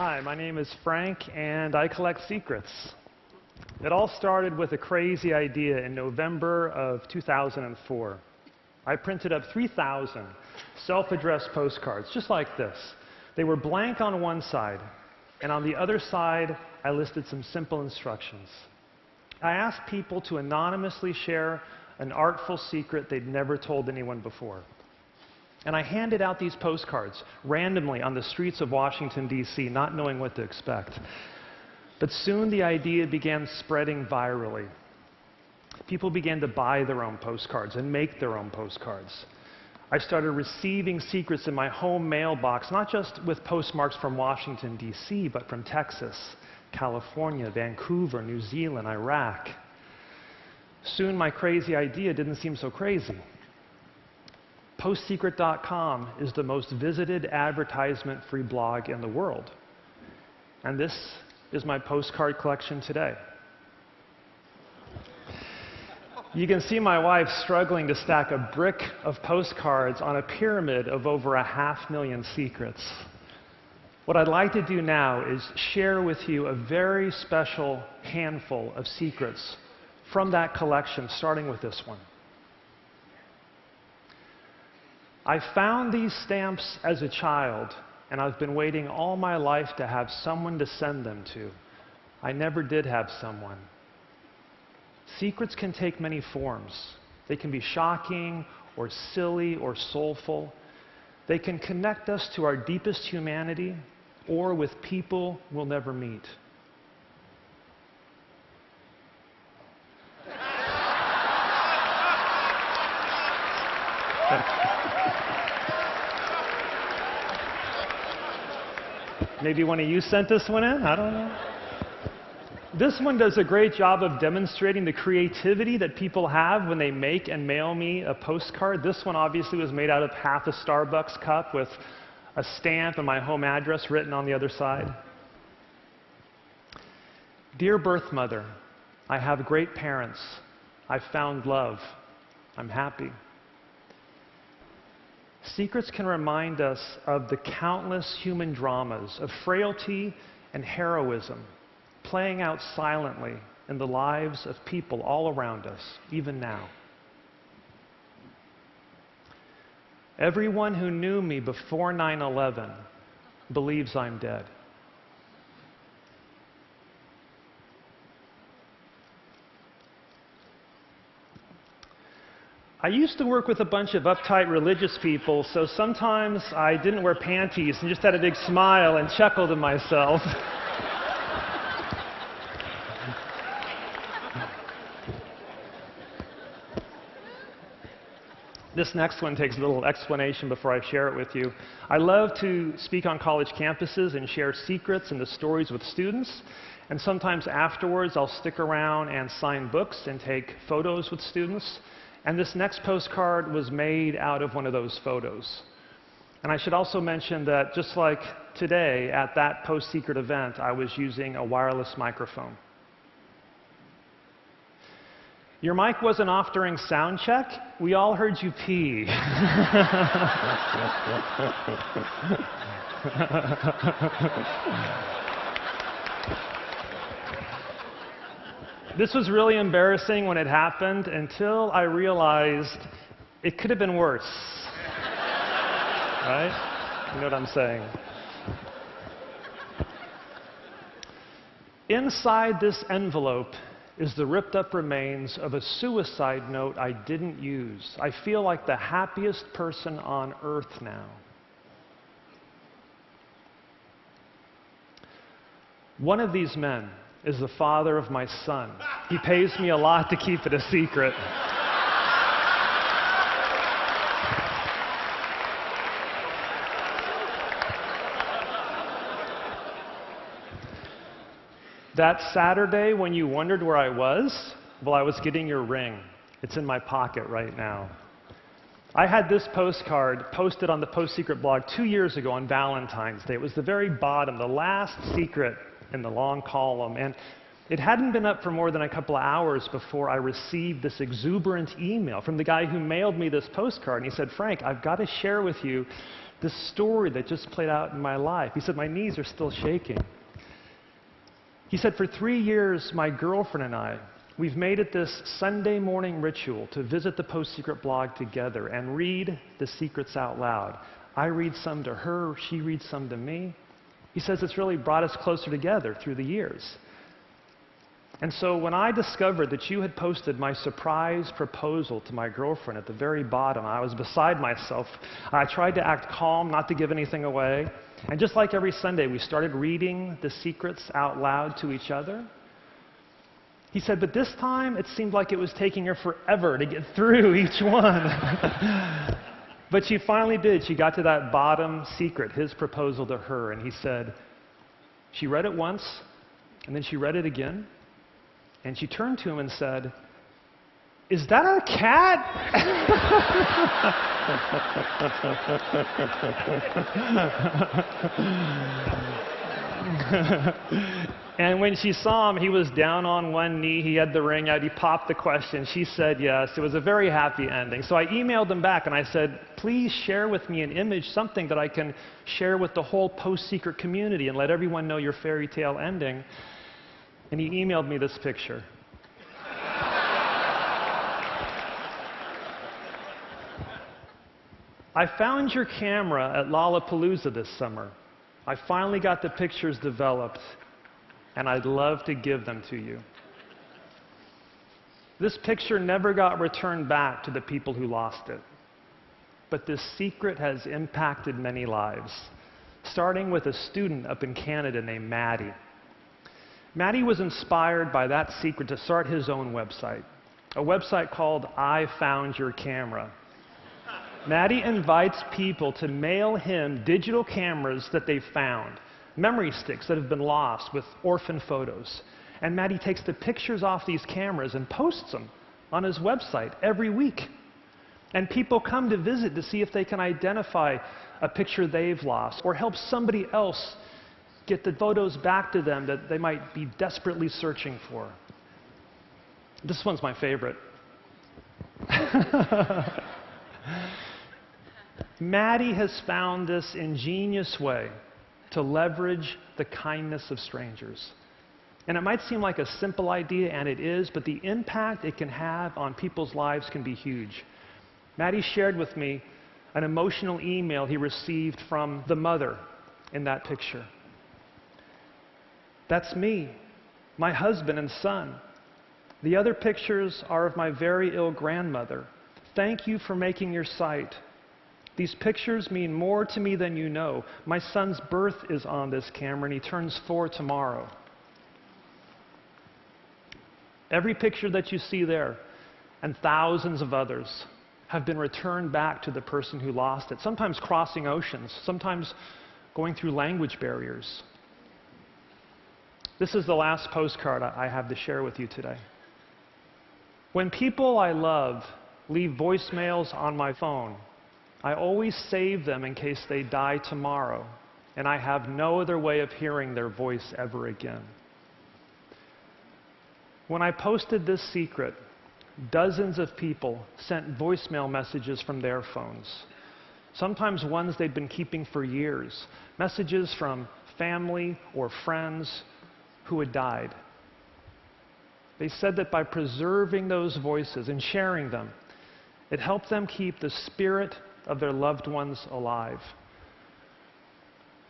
Hi, my name is Frank, and I collect secrets. It all started with a crazy idea in November of 2004. I printed up 3,000 self-addressed postcards, just like this. They were blank on one side, and on the other side, I listed some simple instructions. I asked people to anonymously share an artful secret they'd never told anyone before. And I handed out these postcards randomly on the streets of Washington, D.C., not knowing what to expect. But soon the idea began spreading virally. People began to buy their own postcards and make their own postcards. I started receiving secrets in my home mailbox, not just with postmarks from Washington, D.C., but from Texas, California, Vancouver, New Zealand, Iraq. Soon my crazy idea didn't seem so crazy. PostSecret.com is the most visited advertisement-free blog in the world. And this is my postcard collection today. You can see my wife struggling to stack a brick of postcards on a pyramid of over 500,000 secrets. What I'd like to do now is share with you a very special handful of secrets from that collection, starting with this one. I found these stamps as a child, and I've been waiting all my life to have someone to send them to. I never did have someone. Secrets can take many forms. They can be shocking, or silly, or soulful. They can connect us to our deepest humanity, or with people we'll never meet. Maybe one of you sent this one in? I don't know. This one does a great job of demonstrating the creativity that people have when they make and mail me a postcard. This one obviously was made out of half a Starbucks cup with a stamp and my home address written on the other side. Dear birth mother, I have great parents. I've found love. I'm happy. Secrets can remind us of the countless human dramas of frailty and heroism playing out silently in the lives of people all around us, even now. Everyone who knew me before 9/11 believes I'm dead. I used to work with a bunch of uptight religious people, so sometimes I didn't wear panties and just had a big smile and chuckled to myself. This next one takes a little explanation before I share it with you. I love to speak on college campuses and share secrets and the stories with students. And sometimes afterwards, I'll stick around and sign books and take photos with students. And this next postcard was made out of one of those photos. And I should also mention that just like today at that Post-Secret event, I was using a wireless microphone. Your mic wasn't off during sound check? We all heard you pee. This was really embarrassing when it happened until I realized it could have been worse. Right? You know what I'm saying? Inside this envelope is the ripped up remains of a suicide note I didn't use. I feel like the happiest person on earth now. One of these men is the father of my son. He pays me a lot to keep it a secret. That Saturday when you wondered where I was, well, I was getting your ring. It's in my pocket right now. I had this postcard posted on the Post-Secret blog 2 years ago on Valentine's Day. It was the very bottom, the last secret in the long column. And it hadn't been up for more than a couple of hours before I received this exuberant email from the guy who mailed me this postcard. And he said, Frank, I've got to share with you this story that just played out in my life. He said, my knees are still shaking. He said, for 3 years, my girlfriend and I, we've made it this Sunday morning ritual to visit the Post Secret blog together and read the secrets out loud. I read some to her, she reads some to me. He says it's really brought us closer together through the years. And so when I discovered that you had posted my surprise proposal to my girlfriend at the very bottom, I was beside myself. I tried to act calm, not to give anything away. And just like every Sunday, we started reading the secrets out loud to each other. He said, but this time it seemed like it was taking her forever to get through each one. But she finally did. She got to that bottom secret, his proposal to her. And he said, she read it once, and then she read it again. And she turned to him and said, is that our cat? And when she saw him, he was down on one knee. He had the ring out. He popped the question. She said yes. It was a very happy ending. So I emailed him back and I said, please share with me an image, something that I can share with the whole Post Secret community and let everyone know your fairy tale ending. And he emailed me this picture. I found your camera at Lollapalooza this summer. I finally got the pictures developed, and I'd love to give them to you. This picture never got returned back to the people who lost it. But this secret has impacted many lives, starting with a student up in Canada named Maddie. Maddie was inspired by that secret to start his own website, a website called I Found Your Camera. Maddie invites people to mail him digital cameras that they found, memory sticks that have been lost with orphan photos. And Maddie takes the pictures off these cameras and posts them on his website every week. And people come to visit to see if they can identify a picture they've lost or help somebody else get the photos back to them that they might be desperately searching for. This one's my favorite. Maddie has found this ingenious way to leverage the kindness of strangers. And it might seem like a simple idea, and it is, but the impact it can have on people's lives can be huge. Maddie shared with me an emotional email he received from the mother in that picture. That's me, my husband and son. The other pictures are of my very ill grandmother. Thank you for making your site. These pictures mean more to me than you know. My son's birth is on this camera, and he turns 4 tomorrow. Every picture that you see there, and thousands of others, have been returned back to the person who lost it, sometimes crossing oceans, sometimes going through language barriers. This is the last postcard I have to share with you today. When people I love leave voicemails on my phone, I always save them in case they die tomorrow, and I have no other way of hearing their voice ever again. When I posted this secret, dozens of people sent voicemail messages from their phones, sometimes ones they'd been keeping for years, messages from family or friends who had died. They said that by preserving those voices and sharing them, it helped them keep the spirit of their loved ones alive.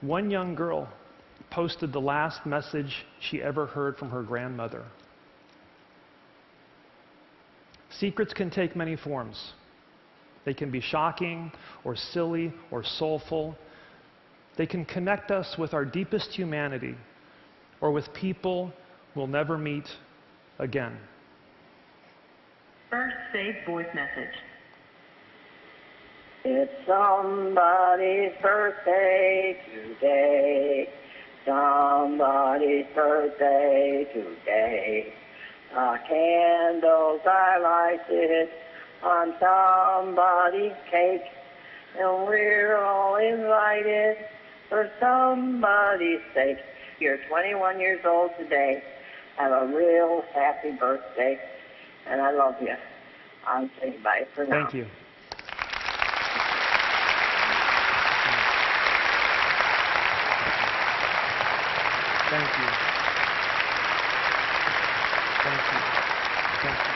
One young girl posted the last message she ever heard from her grandmother. Secrets can take many forms. They can be shocking or silly or soulful. They can connect us with our deepest humanity or with people we'll never meet again. First saved voice message. It's somebody's birthday today. Somebody's birthday today. Candles are lighted on somebody's cake, and we're all invited for somebody's sake. You're 21 years old today. Have a real happy birthday, and I love you. I'll say bye for now. Thank you. Thank you. Thank you. Thank you.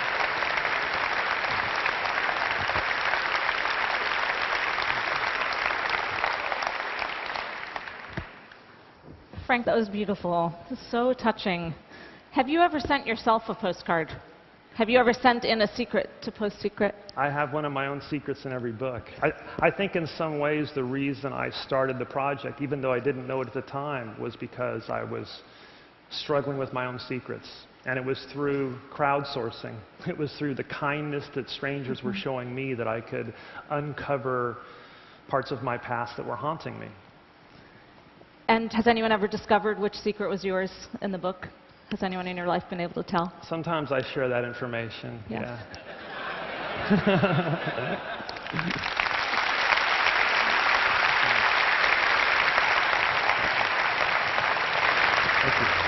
Frank, that was beautiful. So touching. Have you ever sent yourself a postcard? Have you ever sent in a secret to Post Secret? I have one of my own secrets in every book. I think in some ways the reason I started the project, even though I didn't know it at the time, was because I was struggling with my own secrets. And it was through crowdsourcing. It was through the kindness that strangers were showing me that I could uncover parts of my past that were haunting me. And has anyone ever discovered which secret was yours in the book? Has anyone in your life been able to tell? Sometimes I share that information. Yes. Yeah. Thank you.